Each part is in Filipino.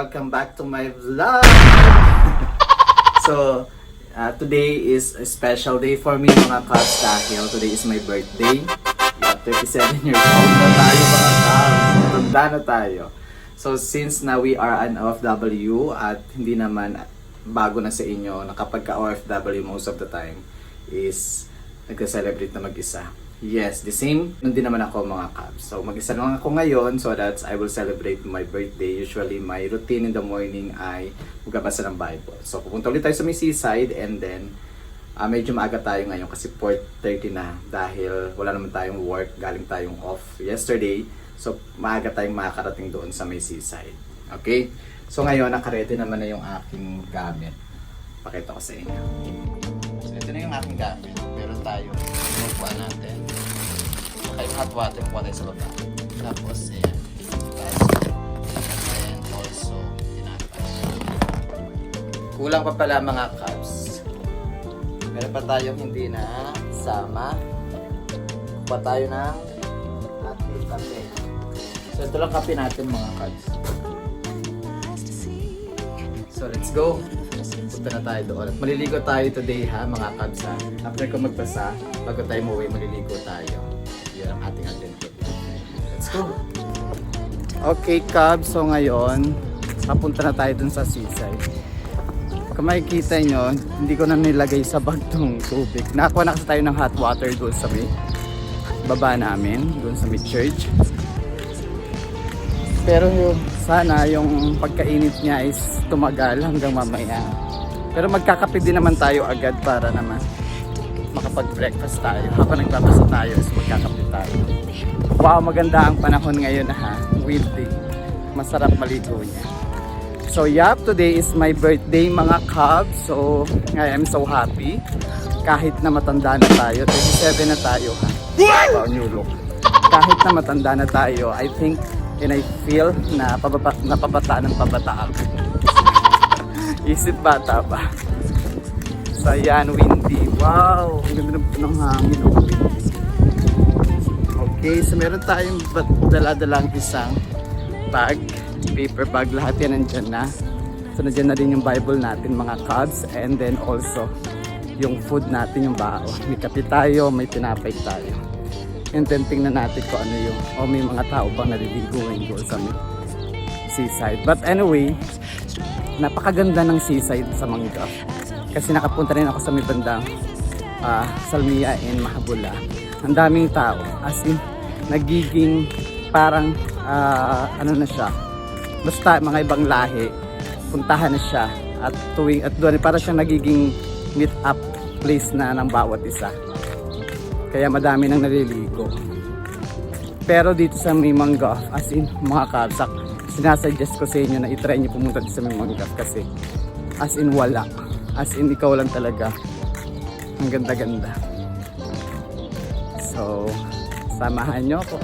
welcome back to my vlog! So, today is a special day for me mga Cubs dahil today is my birthday. 37 years old na tayo mga Cubs. Matanda na tayo. So, since na we are an OFW at hindi naman bago na sa inyo na kapag ka OFW most of the time is nagka-celebrate na mag-isa. Yes, the same. Nandun naman ako mga Cubs. So mag-isa lang ako ngayon so that I will celebrate my birthday. Usually my routine in the morning ay magbabasa ng Bible. So pupunta ulit tayo sa may seaside and then medyo maaga tayo ngayon kasi 4:30 na dahil wala naman tayong work. Galing tayong off yesterday. So maaga tayong makakarating doon sa may seaside. Okay? So ngayon nakaredy naman na yung aking gamit. Pakita ko sa inyo. So ito na yung aking gamit. Meron tayo. Inupuan natin. Saka yung hot water, kuha tayo sa baba. Tapos, ayan. And also, tinatas. Kulang pa pala mga Cubs. Meron pa tayong hindi na sama. Kuha tayo ng ating kape. So ito lang kape natin mga Cubs. So let's go. Punta na tayo doon. At maliligo tayo today ha mga Cubs ha. After ko magbasa, bago tayo umuwi, maliligo tayo. Yun ang ating agenda. Let's go! Okay Cubs, so ngayon, papunta na tayo dun sa seaside. Kung makikita nyo, hindi ko na nilagay sa bag tong tubig. Nakakuha na kasi tayo ng hot water doon sa may baba namin, doon sa may church. Pero sana yung pagkainit niya is tumagal hanggang mamaya. Pero magkakape din naman tayo agad para naman makapag-breakfast tayo. Habang nagbabasa tayo is magkakape tayo. Wow, maganda ang panahon ngayon ha. Windy. Masarap maligo niya. So yup, today is my birthday mga Cubs. So I am so happy. Kahit na matanda na tayo, 37 na tayo ha. Wow, new look. Kahit na matanda na tayo, I think and I feel na napabata ng pabata ako. Isip bata pa. So ayan, windy. Wow! Ang ganda ng hangin. Okay, so meron tayong dala-dalang isang bag. Paper bag. Lahat yan nandyan na. So nandyan na din yung Bible natin mga Cubs. And then also, yung food natin, yung bao. May kape tayo, may tinapay tayo. And then tingnan natin kung ano yung may mga tao bang naliligo ngayon sa seaside. But anyway, napakaganda ng seaside sa Manggaf. Kasi nakapunta rin ako sa may bandang Salmia and Mahabula. Ang daming tao. As in, nagiging parang ano na siya. Basta mga ibang lahi, puntahan na siya. At doon para siya nagiging meet up place na ng bawat isa. Kaya madami nang naliligo. Pero dito sa may Manggaf, as in mga Cubs, sinasuggest ko sa inyo na itry nyo pumunta dito sa may Manggaf kasi as in wala. As in ikaw lang talaga. Ang ganda-ganda. So, samahan nyo ako.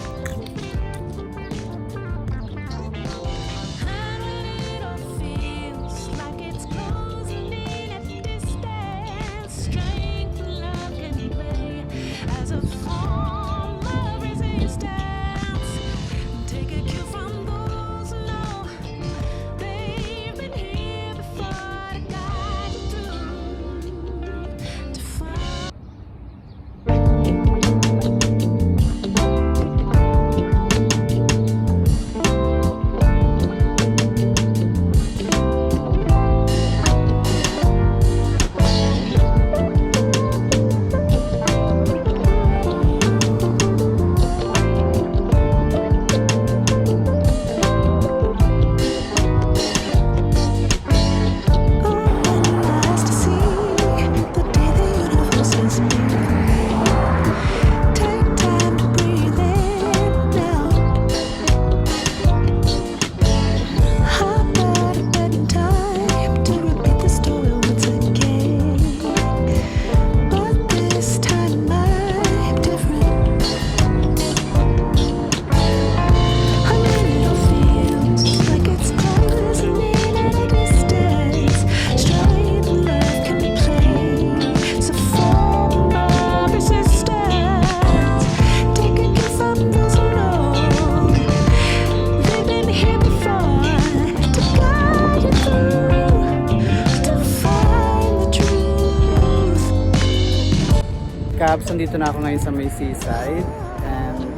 Cabs, nandito na ako ngayon sa may seaside. And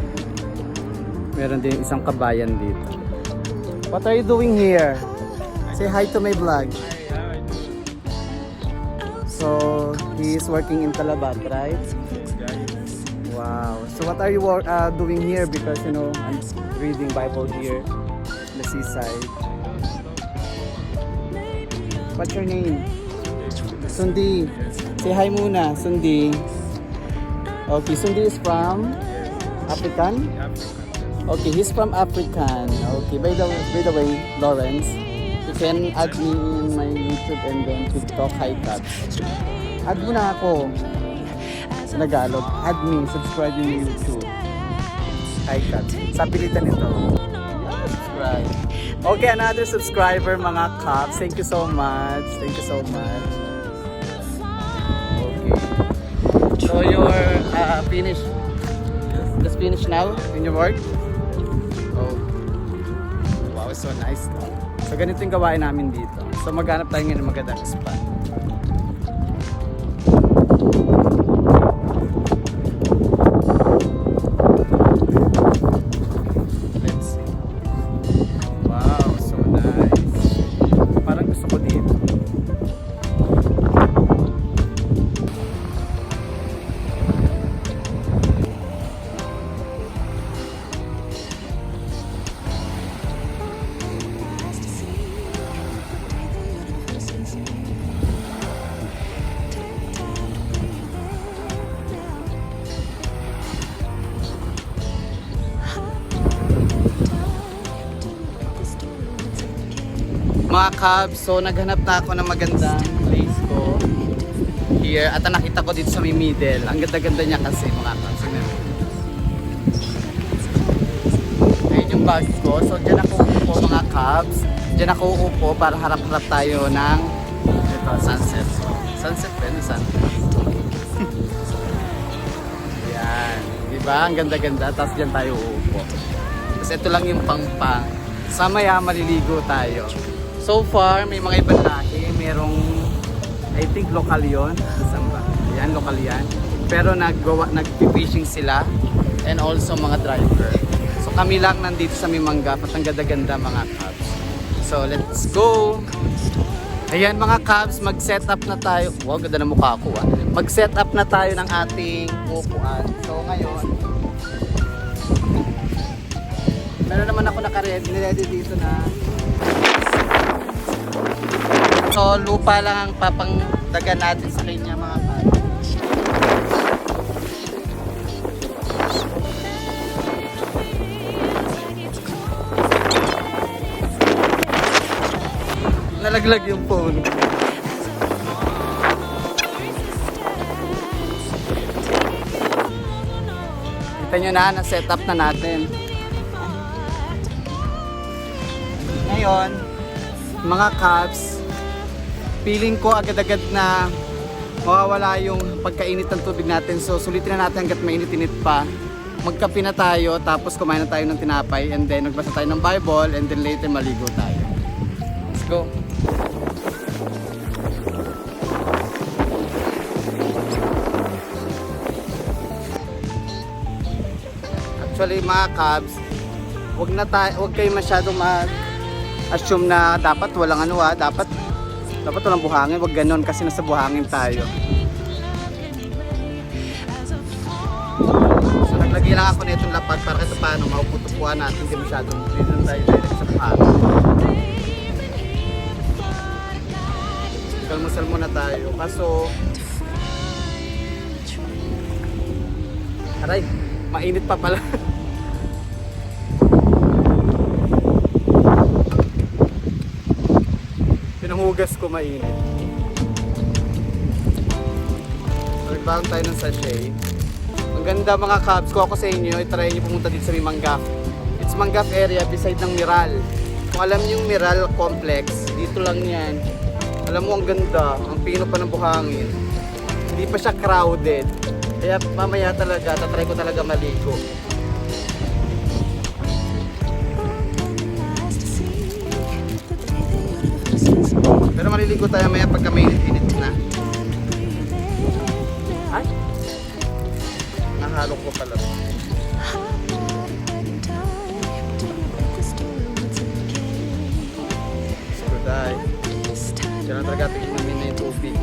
meron din isang kabayan dito. What are you doing here? Say hi to my vlog. So, he is working in Talabat, right? Wow. So what are you doing here? Because, you know, I'm reading Bible here in the seaside. What's your name? Sundi. Say hi muna, Sundi. Okay, Sundi is from African? Okay, he's from African. Okay, by the way, Lawrence, you can add me in my YouTube and then TikTok, Hi Cabs. Add mo na ako. Sa Tagalog, add me, subscribe in YouTube. Hi Cabs. Sa pilitan nito. Subscribe. Okay, another subscriber mga Cabs. Thank you so much. Thank you so much. Okay. So you're finished. Just finished now in your work? Oh. Wow, so nice. So ganito yung gawain namin dito. So maghanap tayo ngayon ng magandang spot. Let's see. Wow, so nice. Parang gusto ko dito. Mga Cabs, so naghanap na ako ng magandang place ko here at ang nakita ko dito sa may middle. Ang ganda-ganda niya kasi mga Cabs. Ayun yung bag ko. So dyan ako uupo mga Cabs. Dyan ako uupo para harap-harap tayo ng ito, sunset. Sunset ba? Sunset. Yan. Diba? Ang ganda-ganda. Tapos dyan tayo uupo. Tapos ito lang yung pang-pang. Sa maya maliligo tayo. So far, may mga ibang lahi. Merong, I think, local yun. Saan ba? Yan, local yan. Pero nag-fishing sila. And also mga driver. So kami lang nandito sa Mimanga. At ang ganda-ganda mga Cabs. So let's go! Ayan mga Cabs, mag-set up na tayo. Wow, ganda na mukha ko ah. Mag-set up na tayo ng ating upuan. So ngayon, meron naman ako naka-ready dito na. So lupa lang ang papangdagan natin sa kanya mga Cabs. Nalaglag yung phone. Kita nyo na, na-set up na natin. Ngayon, mga Cabs, feeling ko agad-agad na mawawala yung pagkainit ng tubig natin. So sulitin na natin hanggat mainit-init pa. Magkape na tayo, tapos kumain na tayo ng tinapay, and then nagbasa tayo ng Bible, and then later maligo tayo. Let's go! Actually mga Cabs, wag kayo masyadong assume na dapat walang dapat walang buhangin, wag ganon kasi nasa buhangin tayo. So naglagay lang ako nitong lapad para kahit paano mauputupuan natin, hindi masyadong dito tayo direct sa buhangin. Kalmusal muna tayo, kaso aray, mainit pa pala. Pinanghugas ko mainit. Nagbaon tayo ng sachet. Ang ganda mga Cabs, ko ako sa inyo, i-try nyo pumunta dito sa Mangaf. It's Mangaf area beside ng Miral. Kung alam nyo yung Miral Complex, dito lang yan. Alam mo ang ganda, ang pino pa ng buhangin. Hindi pa siya crowded. Kaya mamaya talaga, tatry ko talaga maligo. Pero maliligo tayo maya pagka mainit-init na. Ay! Tinalong ko pala. Suday. Diyan na talaga tingin na yung tubig.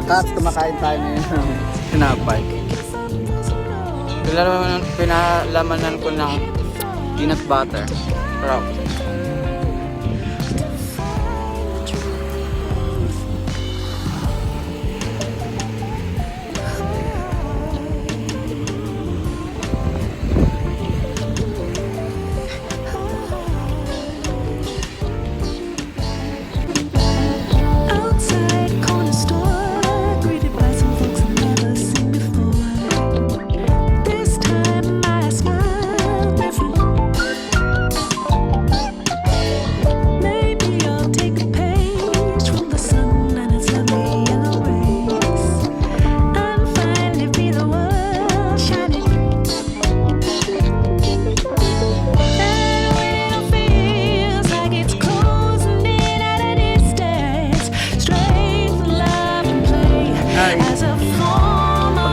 Kat, kumakain tayo ngayon ng tinapay. Pinalamanan ko ng peanut butter. Pero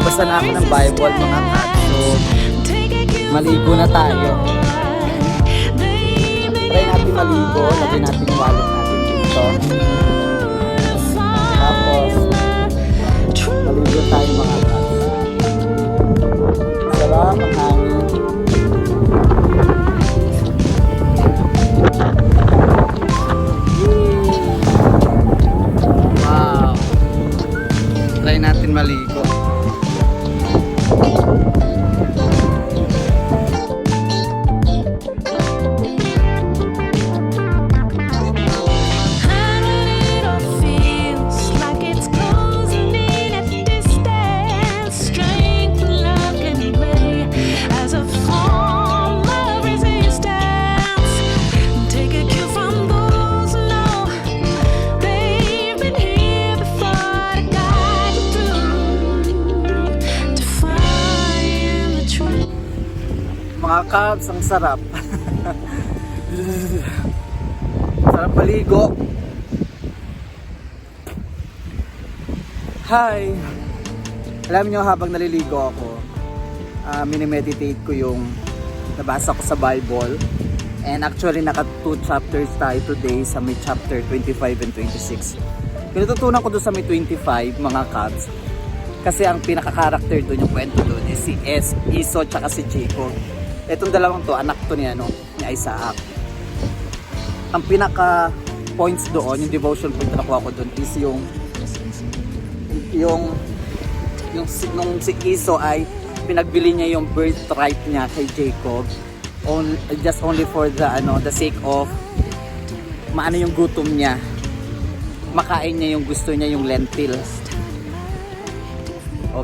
pagbasa na ako ng Bible mga kat. So, maligo na tayo. Try natin maligo. Lagyan natin yung wallet natin dito. Tapos, maligo tayo mga kat. Sarap ang hangin. Wow. Try natin maligo. Mga kabs, ang sarap. Sarap paligo. Hi! Alam nyo, habang naliligo ako, minimeditate ko yung nabasa ko sa Bible. And actually, naka 2 chapters tayo today sa may chapter 25 and 26. Pinututunan ko doon sa may 25, mga kabs. Kasi ang pinaka-character doon, yung kwento doon, is si Esau tsaka si Jacob. Itong dalawang to, anak to ni Isaac. Ang pinaka points doon, yung devotion point na nakuha ko doon is nung si Esau ay pinagbili niya yung birthright niya kay Jacob just only for the sake of maano yung gutom niya, makain niya yung gusto niya, yung lentils.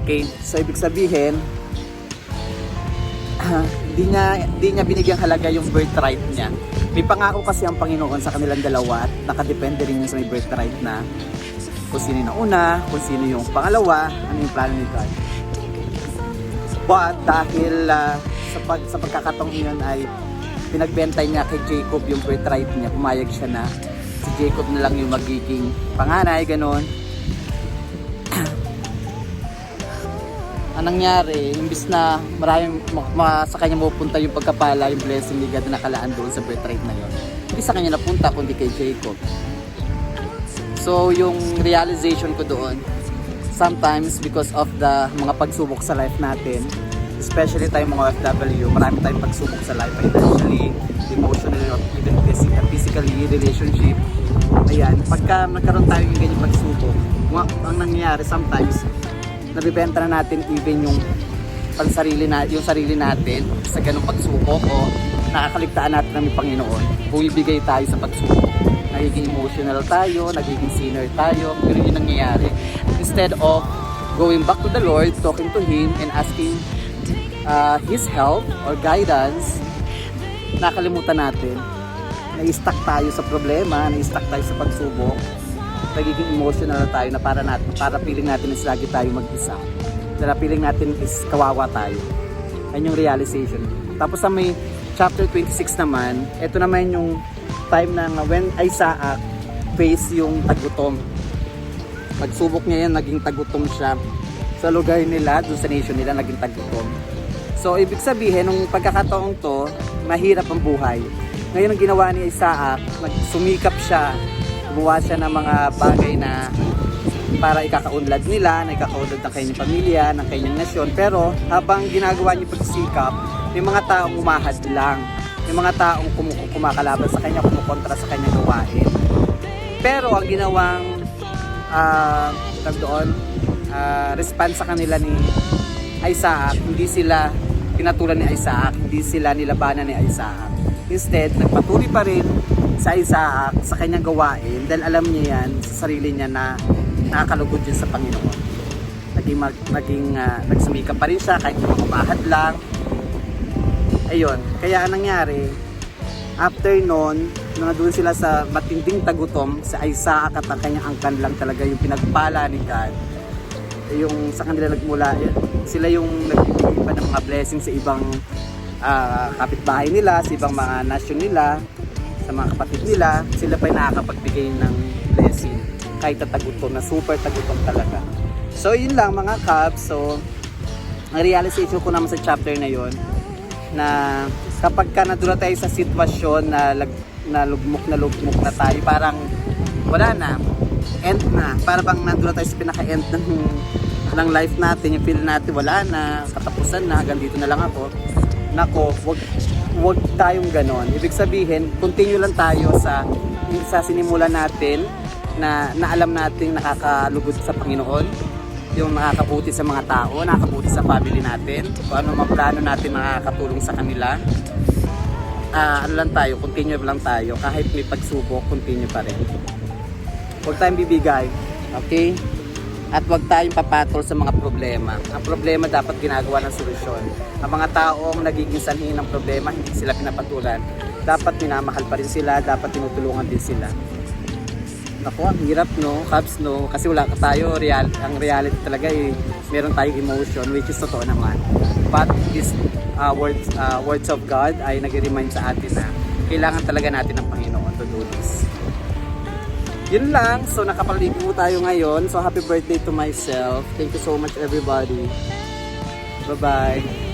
Okay, so ibig sabihin di niya binigyang halaga yung birthright niya. May pangako kasi ang Panginoon sa kanilang dalawa at nakadepende rin yun sa may birthright na kung sino yung nauna, kung sino yung pangalawa, ano yung plano ni God. But dahil sa pagkakataong yun ay pinagbentay niya kay Jacob yung birthright niya, pumayag siya na si Jacob na lang yung magiging panganay, ganon. Ang nangyari, imbis na maraming sa kanya mapupunta yung pagkapala, yung blessing ni God na nakalaan doon sa birthright na yun, hindi sa kanya napunta kundi kay Jacob. So yung realization ko doon, sometimes because of the mga pagsubok sa life natin, especially tayong mga OFW, marami tayong pagsubok sa life, financially, emotionally, or even physically, relationship. Ayan, pagka nagkaroon tayo yung ganyan pagsubok, ang nangyayari sometimes, nabibenta na natin even yung sarili natin sa ganung pagsubok, o nakakaligtaan natin ng Panginoon. Bumibigay tayo sa pagsubok. Nagiging emotional tayo, nagiging sinner tayo, pero yun nangyayari. Instead of going back to the Lord, talking to Him, and asking His help or guidance, nakalimutan natin. Na-stuck tayo sa problema, na-stuck tayo sa pagsubok. Nagiging emotional tayo na para feeling natin is lagi tayo mag-isa. Na feeling natin is kawawa tayo. Yan yung realization. Tapos sa may chapter 26 naman, ito naman yung time na when Isaac face yung tagutom. Pagsubok niya yan, naging tagutom siya. Sa lugar nila, doon sa nation nila, naging tagutom. So, ibig sabihin, nung pagkakataong to, mahirap ang buhay. Ngayon, ang ginawa ni Isaac, nagsumikap siya, gumawa siya ng mga bagay na para ikakaunlad nila, na ikakaunlad ng kanyang pamilya, ng kanyang nasyon. Pero, habang ginagawa niya pagsikap, may mga taong umahad lang. May mga taong kumakalaban sa kanya, kumukontra sa kanyang gawain. Pero, ang ginawang response sa kanila ni Isaac, hindi sila pinatulan ni Isaac, hindi sila nilabanan ni Isaac. Instead, nagpatuloy pa rin sa Isaac sa kanyang gawain dahil alam niya yan sa sarili niya na nakakalugod yun sa Panginoon. Nagsumikap pa rin siya kahit kumahad lang. Ayun, kaya anong nangyari, after noon, nung doon sila sa matinding tagutom, sa Isaac at ang kanyang angkan lang talaga yung pinagpala ni God. Yung sa kanila nagmula, sila yung nagbibigay pa ng mga blessing sa ibang kapitbahay nila, sa ibang mga nasyon nila, sa mga kapatid nila, sila pa yung nakakapagbigay ng blessing kahit tagutom, na super tagutom talaga. So yun lang mga Cubs. So ang realization ko naman sa chapter na yun, na kapag ka nandun na tayo sa sitwasyon na lugmok na tayo, parang wala na, end na, para bang nandun na tayo sa pinaka-end ng life natin, yung feel natin wala na, katapusan na, hanggang dito na lang ako. Nako, wag tayong ganon. Ibig sabihin, continue lang tayo sa sinimulan natin na alam natin nakakalugod sa Panginoon, yung nakakabuti sa mga tao, nakakabuti sa family natin, kung ano mga plano natin makakatulong sa kanila. Lang tayo, continue lang tayo, kahit may pagsubok, continue pa rin. Huwag tayong bibigay, okay? At huwag tayong papatol sa mga problema. Ang problema dapat ginagawa ng solusyon. Ang mga taong nagiging sanhi ng problema, hindi sila pinapatulan. Dapat minamahal pa rin sila, dapat tinutulungan din sila. Naku, ang hirap no, Cubs no, kasi wala ka tayo, ang reality talaga meron tayong emotion, which is totoo naman. But this words of God ay nag-remind sa atin na kailangan talaga natin ng Panginoon to do this. Yun lang, so nakapaligo tayo ngayon, so happy birthday to myself. Thank you so much everybody. Bye bye.